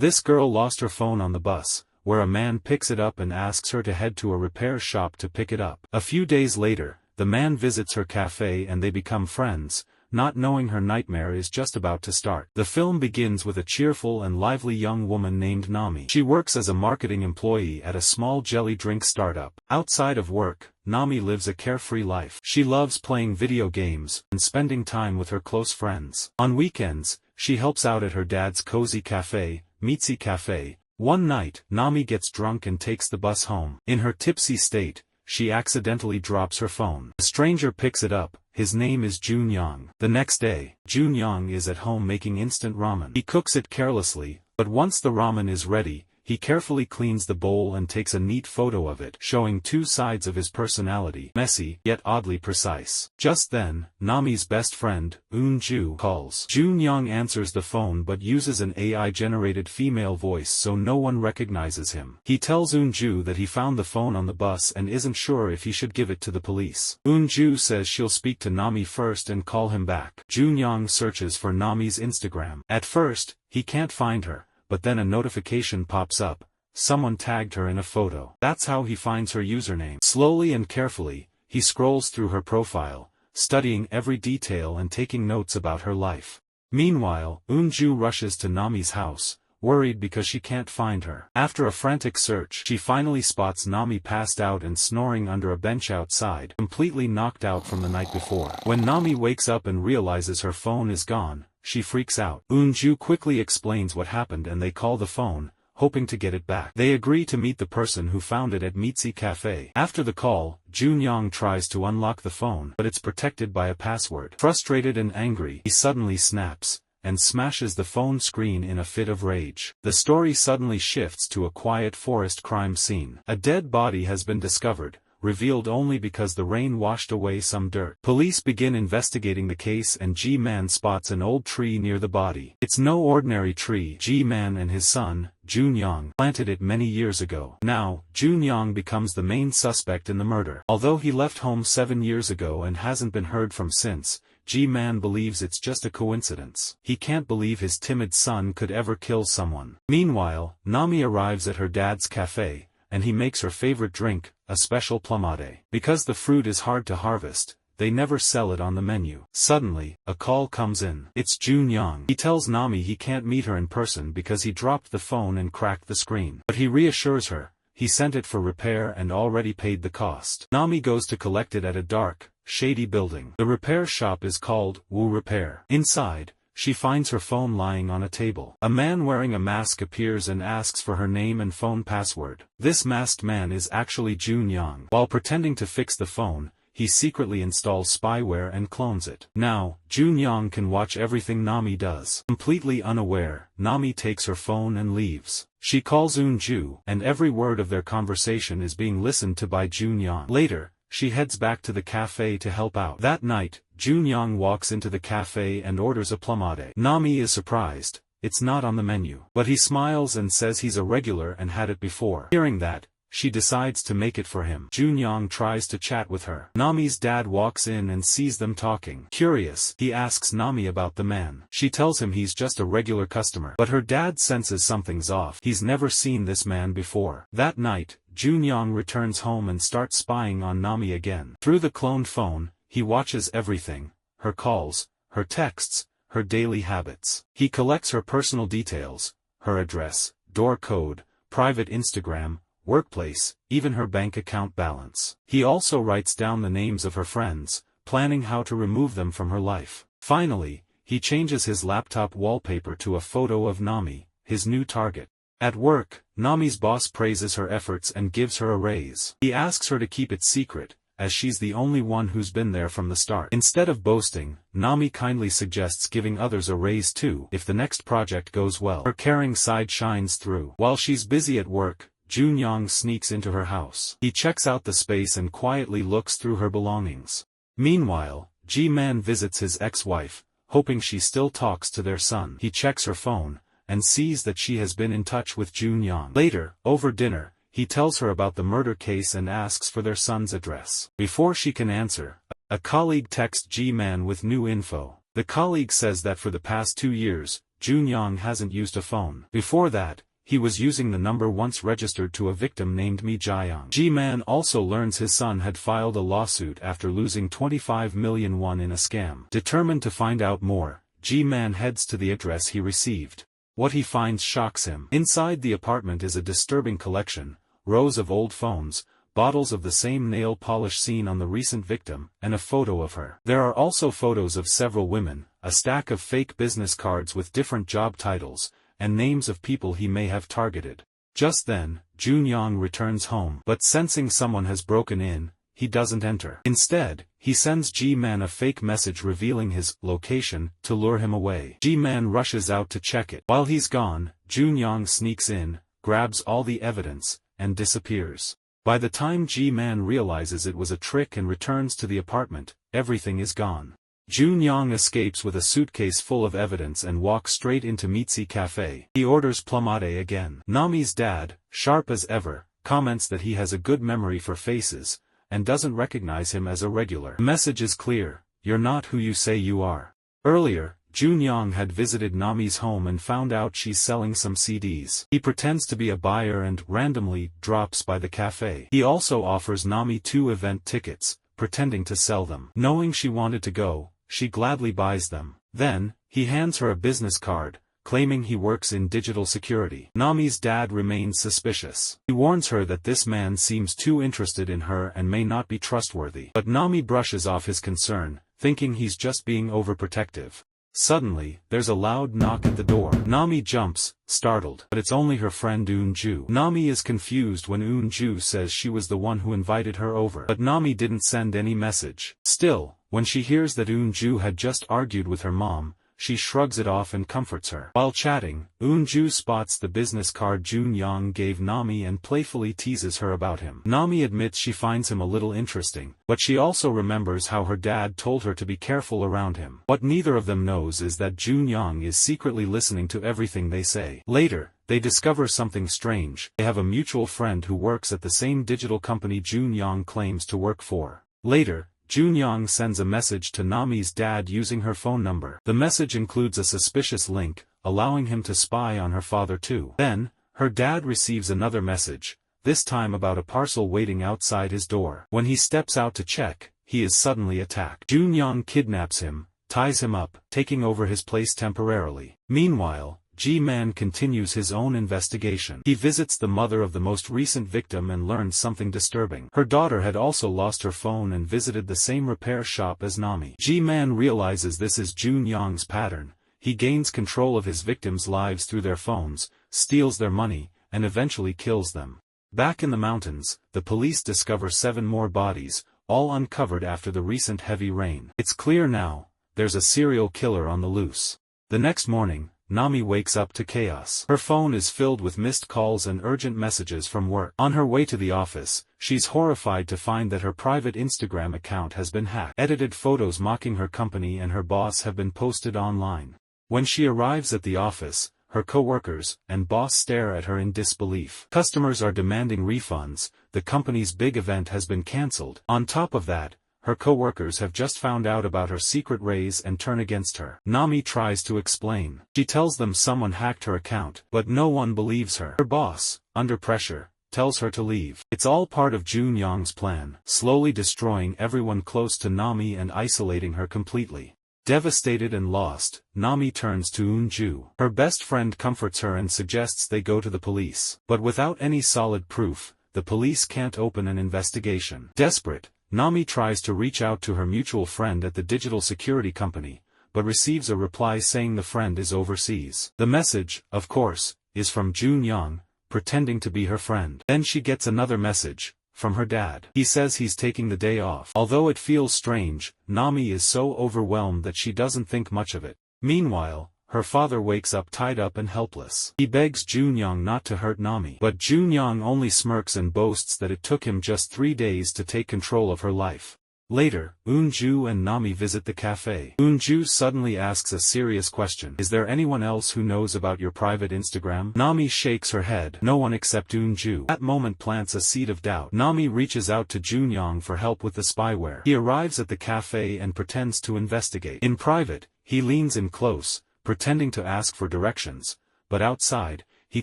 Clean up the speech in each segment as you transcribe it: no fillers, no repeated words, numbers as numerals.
This girl lost her phone on the bus, where a man picks it up and asks her to head to a repair shop to pick it up. A few days later, the man visits her cafe and they become friends, not knowing her nightmare is just about to start. The film begins with a cheerful and lively young woman named Nami. She works as a marketing employee at a small jelly drink startup. Outside of work, Nami lives a carefree life. She loves playing video games and spending time with her close friends. On weekends, she helps out at her dad's cozy cafe, Mitzi Cafe. One night, Nami gets drunk and takes the bus home. In her tipsy state, she accidentally drops her phone. A stranger picks it up. His name is Junyoung. The next day, Junyoung is at home making instant ramen. He cooks it carelessly, but once the ramen is ready, he carefully cleans the bowl and takes a neat photo of it, showing two sides of his personality, messy, yet oddly precise. Just then, Nami's best friend, Eun-ju, calls. Junyoung answers the phone but uses an AI-generated female voice so no one recognizes him. He tells Eun-ju that he found the phone on the bus and isn't sure if he should give it to the police. Eun-ju says she'll speak to Nami first and call him back. Junyoung searches for Nami's Instagram. At first, he can't find her, but then a notification pops up. Someone tagged her in a photo. That's how he finds her username. Slowly and carefully, he scrolls through her profile, studying every detail and taking notes about her life. Meanwhile, Eun-ju rushes to Nami's house, worried because she can't find her. After a frantic search, she finally spots Nami passed out and snoring under a bench outside, completely knocked out from the night before. When Nami wakes up and realizes her phone is gone, she freaks out. Eun-ju quickly explains what happened and they call the phone, hoping to get it back. They agree to meet the person who found it at Mitzi Cafe. After the call, Junyoung tries to unlock the phone, but it's protected by a password. Frustrated and angry, he suddenly snaps and smashes the phone screen in a fit of rage. The story suddenly shifts to a quiet forest crime scene. A dead body has been discovered, revealed only because the rain washed away some dirt. Police begin investigating the case and G-Man spots an old tree near the body. It's no ordinary tree. G-Man and his son, Junyoung, planted it many years ago. Now, Junyoung becomes the main suspect in the murder. Although he left home 7 years ago and hasn't been heard from since, G-Man believes it's just a coincidence. He can't believe his timid son could ever kill someone. Meanwhile, Nami arrives at her dad's cafe, and he makes her favorite drink, a special plumade. Because the fruit is hard to harvest, they never sell it on the menu. Suddenly, a call comes in. It's Junyoung. He tells Nami he can't meet her in person because he dropped the phone and cracked the screen. But he reassures her, he sent it for repair and already paid the cost. Nami goes to collect it at a dark, shady building. The repair shop is called Woo Repair. Inside, she finds her phone lying on a table. A man wearing a mask appears and asks for her name and phone password. This masked man is actually Junyoung. While pretending to fix the phone, he secretly installs spyware and clones it. Now, Junyoung can watch everything Nami does. Completely unaware, Nami takes her phone and leaves. She calls Eun-ju, and every word of their conversation is being listened to by Junyoung. Later, she heads back to the cafe to help out. That night, Junyoung walks into the cafe and orders a plumade. Nami is surprised, it's not on the menu. But he smiles and says he's a regular and had it before. Hearing that, she decides to make it for him. Junyoung tries to chat with her. Nami's dad walks in and sees them talking. Curious, he asks Nami about the man. She tells him he's just a regular customer. But her dad senses something's off. He's never seen this man before. That night, Junyoung returns home and starts spying on Nami again. Through the cloned phone, he watches everything, her calls, her texts, her daily habits. He collects her personal details, her address, door code, private Instagram, workplace, even her bank account balance. He also writes down the names of her friends, planning how to remove them from her life. Finally, he changes his laptop wallpaper to a photo of Nami, his new target. At work, Nami's boss praises her efforts and gives her a raise. He asks her to keep it secret, as she's the only one who's been there from the start. Instead of boasting, Nami kindly suggests giving others a raise too if the next project goes well. Her caring side shines through. While she's busy at work, Junyoung sneaks into her house. He checks out the space and quietly looks through her belongings. Meanwhile, G-Man visits his ex-wife, hoping she still talks to their son. He checks her phone, and sees that she has been in touch with Junyoung. Later, over dinner, he tells her about the murder case and asks for their son's address. Before she can answer, a colleague texts G-Man with new info. The colleague says that for the past 2 years, Junyoung hasn't used a phone. Before that, he was using the number once registered to a victim named Mi Jaeyoung. Ji-man also learns his son had filed a lawsuit after losing 25 million won in a scam. Determined to find out more, Ji-man heads to the address he received. What he finds shocks him. Inside the apartment is a disturbing collection, rows of old phones, bottles of the same nail polish seen on the recent victim, and a photo of her. There are also photos of several women, a stack of fake business cards with different job titles, and names of people he may have targeted. Just then, Junyoung returns home, but sensing someone has broken in, he doesn't enter. Instead, he sends Ji-man a fake message revealing his location to lure him away. Ji-man rushes out to check it. While he's gone, Junyoung sneaks in, grabs all the evidence, and disappears. By the time Ji-man realizes it was a trick and returns to the apartment, everything is gone. Junyoung escapes with a suitcase full of evidence and walks straight into Mitzi Cafe. He orders plumade again. Nami's dad, sharp as ever, comments that he has a good memory for faces, and doesn't recognize him as a regular. The message is clear: you're not who you say you are. Earlier, Junyoung had visited Nami's home and found out she's selling some CDs. He pretends to be a buyer and randomly drops by the cafe. He also offers Nami 2 event tickets, pretending to sell them. Knowing she wanted to go, she gladly buys them. Then, he hands her a business card, claiming he works in digital security. Nami's dad remains suspicious. He warns her that this man seems too interested in her and may not be trustworthy. But Nami brushes off his concern, thinking he's just being overprotective. Suddenly, there's a loud knock at the door. Nami jumps, startled, but it's only her friend Eun-ju. Nami is confused when Eun-ju says she was the one who invited her over. But Nami didn't send any message. Still, when she hears that Eun-ju had just argued with her mom, she shrugs it off and comforts her. While chatting, Eun-ju spots the business card Junyoung gave Nami and playfully teases her about him. Nami admits she finds him a little interesting, but she also remembers how her dad told her to be careful around him. What neither of them knows is that Junyoung is secretly listening to everything they say. Later, they discover something strange. They have a mutual friend who works at the same digital company Junyoung claims to work for. Later, Junyoung sends a message to Nami's dad using her phone number. The message includes a suspicious link, allowing him to spy on her father too. Then, her dad receives another message, this time about a parcel waiting outside his door. When he steps out to check, he is suddenly attacked. Junyoung kidnaps him, ties him up, taking over his place temporarily. Meanwhile, Ji-man continues his own investigation. He visits the mother of the most recent victim and learns something disturbing. Her daughter had also lost her phone and visited the same repair shop as Nami. Ji-man realizes this is Junyoung's pattern. He gains control of his victims' lives through their phones, steals their money, and eventually kills them. Back in the mountains, the police discover 7 more bodies, all uncovered after the recent heavy rain. It's clear now, there's a serial killer on the loose. The next morning, Nami wakes up to chaos. Her phone is filled with missed calls and urgent messages from work. On her way to the office, she's horrified to find that her private Instagram account has been hacked. Edited photos mocking her company and her boss have been posted online. When she arrives at the office, her co-workers and boss stare at her in disbelief. Customers are demanding refunds, the company's big event has been cancelled. On top of that, her co-workers have just found out about her secret raise and turn against her. Nami tries to explain. She tells them someone hacked her account, but no one believes her. Her boss, under pressure, tells her to leave. It's all part of Junyoung's plan, slowly destroying everyone close to Nami and isolating her completely. Devastated and lost, Nami turns to Eun-ju. Her best friend comforts her and suggests they go to the police. But without any solid proof, the police can't open an investigation. Desperate, Nami tries to reach out to her mutual friend at the digital security company, but receives a reply saying the friend is overseas. The message, of course, is from Junyoung, pretending to be her friend. Then she gets another message, from her dad. He says he's taking the day off. Although it feels strange, Nami is so overwhelmed that she doesn't think much of it. Meanwhile, her father wakes up tied up and helpless. He begs Junyoung not to hurt Nami. But Junyoung only smirks and boasts that it took him just 3 days to take control of her life. Later, Eun-ju and Nami visit the cafe. Eun-ju suddenly asks a serious question. Is there anyone else who knows about your private Instagram? Nami shakes her head. No one except Eun-ju. That moment plants a seed of doubt. Nami reaches out to Junyoung for help with the spyware. He arrives at the cafe and pretends to investigate. In private, he leans in close, pretending to ask for directions, but outside, he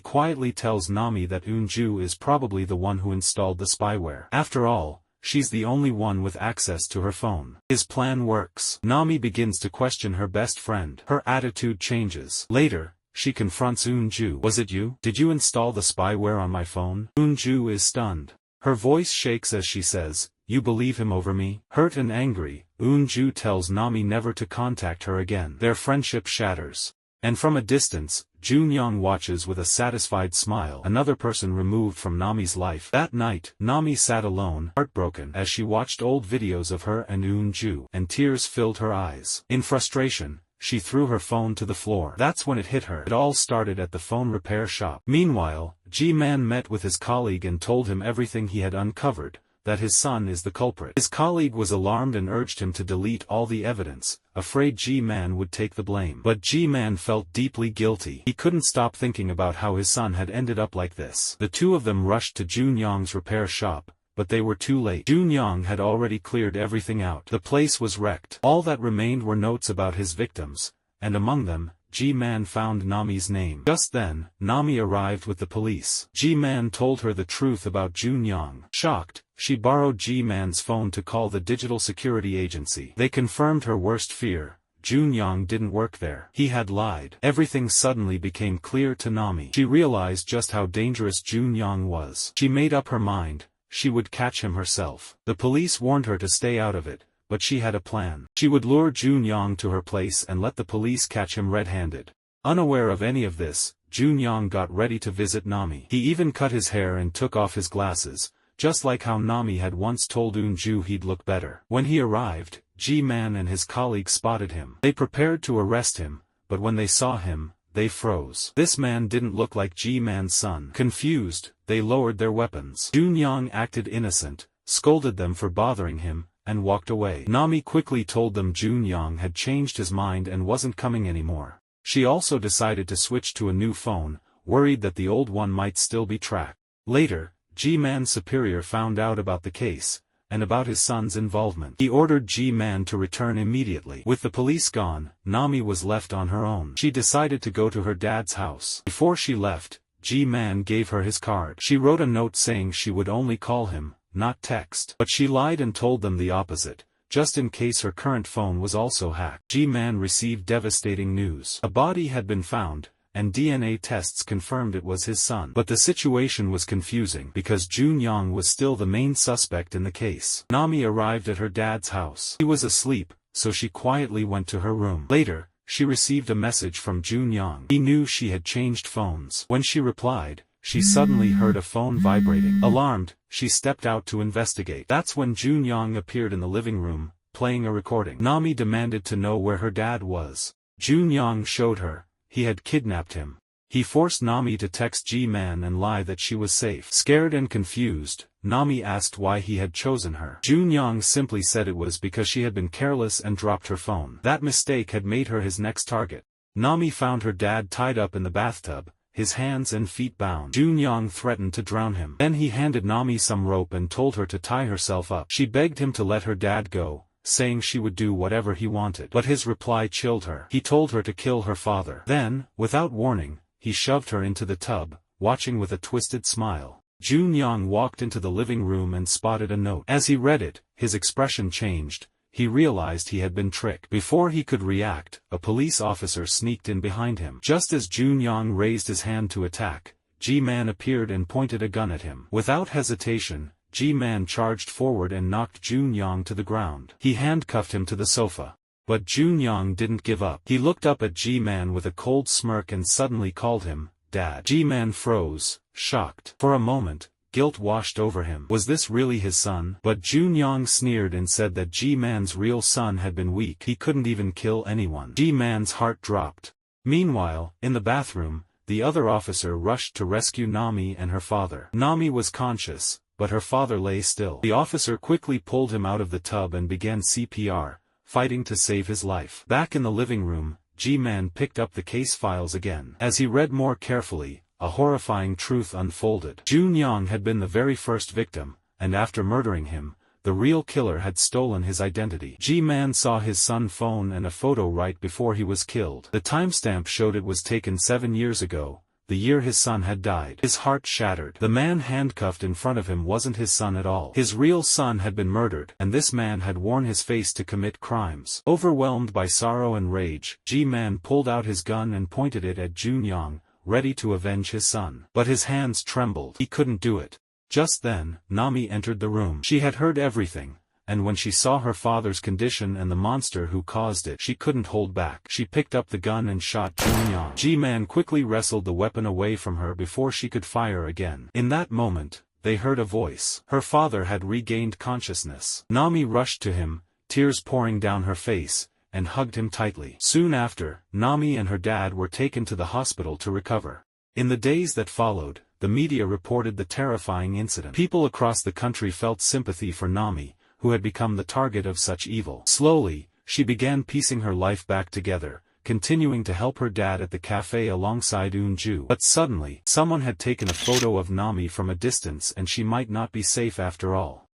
quietly tells Nami that Eun-ju is probably the one who installed the spyware. After all, she's the only one with access to her phone. His plan works. Nami begins to question her best friend. Her attitude changes. Later, she confronts Eun-ju. Was it you? Did you install the spyware on my phone? Eun-ju is stunned. Her voice shakes as she says, you believe him over me? Hurt and angry, Eun-ju tells Nami never to contact her again. Their friendship shatters. And from a distance, Jun-young watches with a satisfied smile, another person removed from Nami's life. That night, Nami sat alone, heartbroken, as she watched old videos of her and Eun-ju, and tears filled her eyes. In frustration, she threw her phone to the floor. That's when it hit her. It all started at the phone repair shop. Meanwhile, G-Man met with his colleague and told him everything he had uncovered, that his son is the culprit. His colleague was alarmed and urged him to delete all the evidence, afraid G-Man would take the blame. But G-Man felt deeply guilty. He couldn't stop thinking about how his son had ended up like this. The two of them rushed to Jun-young's repair shop, but they were too late. Jun-young had already cleared everything out. The place was wrecked. All that remained were notes about his victims, and among them, G-Man found Nami's name. Just then, Nami arrived with the police. G-Man told her the truth about Jun-young. Shocked, she borrowed G-Man's phone to call the digital security agency. They confirmed her worst fear. Jun-young didn't work there. He had lied. Everything suddenly became clear to Nami. She realized just how dangerous Jun-young was. She made up her mind. She would catch him herself. The police warned her to stay out of it, but she had a plan. She would lure Jun-young to her place and let the police catch him red-handed. Unaware of any of this, Jun-young got ready to visit Nami. He even cut his hair and took off his glasses, just like how Nami had once told Eun-ju he'd look better. When he arrived, G-Man and his colleague spotted him. They prepared to arrest him, but when they saw him, they froze. This man didn't look like G-Man's son. Confused, they lowered their weapons. Jun-young acted innocent, scolded them for bothering him, and walked away. Nami quickly told them Jun-young had changed his mind and wasn't coming anymore. She also decided to switch to a new phone, worried that the old one might still be tracked. Later, G-Man's superior found out about the case, and about his son's involvement. He ordered G-Man to return immediately. With the police gone, Nami was left on her own. She decided to go to her dad's house. Before she left, G-Man gave her his card. She wrote a note saying she would only call him, not text. But she lied and told them the opposite, just in case her current phone was also hacked. G-Man received devastating news. A body had been found, and DNA tests confirmed it was his son. But the situation was confusing because Jun-young was still the main suspect in the case. Nami arrived at her dad's house. He was asleep, so she quietly went to her room. Later, she received a message from Jun-young. He knew she had changed phones. When she replied, she suddenly heard a phone vibrating. Alarmed, she stepped out to investigate. That's when Jun-young appeared in the living room, playing a recording. Nami demanded to know where her dad was. Jun-young showed her. He had kidnapped him. He forced Nami to text G-Man and lie that she was safe. Scared and confused, Nami asked why he had chosen her. Jun-young simply said it was because she had been careless and dropped her phone. That mistake had made her his next target. Nami found her dad tied up in the bathtub, his hands and feet bound. Jun-young threatened to drown him. Then he handed Nami some rope and told her to tie herself up. She begged him to let her dad go, saying she would do whatever he wanted. But his reply chilled her. He told her to kill her father. Then, without warning, he shoved her into the tub, watching with a twisted smile. Jun-young walked into the living room and spotted a note. As he read it, his expression changed. He realized he had been tricked. Before he could react, a police officer sneaked in behind him. Just as Jun-young raised his hand to attack, G-Man appeared and pointed a gun at him. Without hesitation, G-Man charged forward and knocked Jun-young to the ground. He handcuffed him to the sofa. But Jun-young didn't give up. He looked up at G-Man with a cold smirk and suddenly called him, Dad. G-Man froze, shocked. For a moment, guilt washed over him. Was this really his son? But Jun-young sneered and said that G-Man's real son had been weak. He couldn't even kill anyone. G-Man's heart dropped. Meanwhile, in the bathroom, the other officer rushed to rescue Nami and her father. Nami was conscious, but her father lay still. The officer quickly pulled him out of the tub and began CPR, fighting to save his life. Back in the living room, G-Man picked up the case files again. As he read more carefully, a horrifying truth unfolded. Jun-young had been the very first victim, and after murdering him, the the real killer had stolen his identity. G-Man saw his son phone and a photo right before he was killed. The timestamp showed it was taken 7 years ago, the year his son had died. His heart shattered. The man handcuffed in front of him wasn't his son at all. His real son had been murdered, and this man had worn his face to commit crimes. Overwhelmed by sorrow and rage, G-Man pulled out his gun and pointed it at Junyoung, ready to avenge his son. But his hands trembled. He couldn't do it. Just then, Nami entered the room. She had heard everything, and when she saw her father's condition and the monster who caused it, she couldn't hold back. She picked up the gun and shot Junyoung. G-Man quickly wrestled the weapon away from her before she could fire again. In that moment, they heard a voice. Her father had regained consciousness. Nami rushed to him, tears pouring down her face, and hugged him tightly. Soon after, Nami and her dad were taken to the hospital to recover. In the days that followed, the media reported the terrifying incident. People across the country felt sympathy for Nami, who had become the target of such evil. Slowly, she began piecing her life back together, continuing to help her dad at the cafe alongside Eun-ju. But suddenly, someone had taken a photo of Nami from a distance and she might not be safe after all.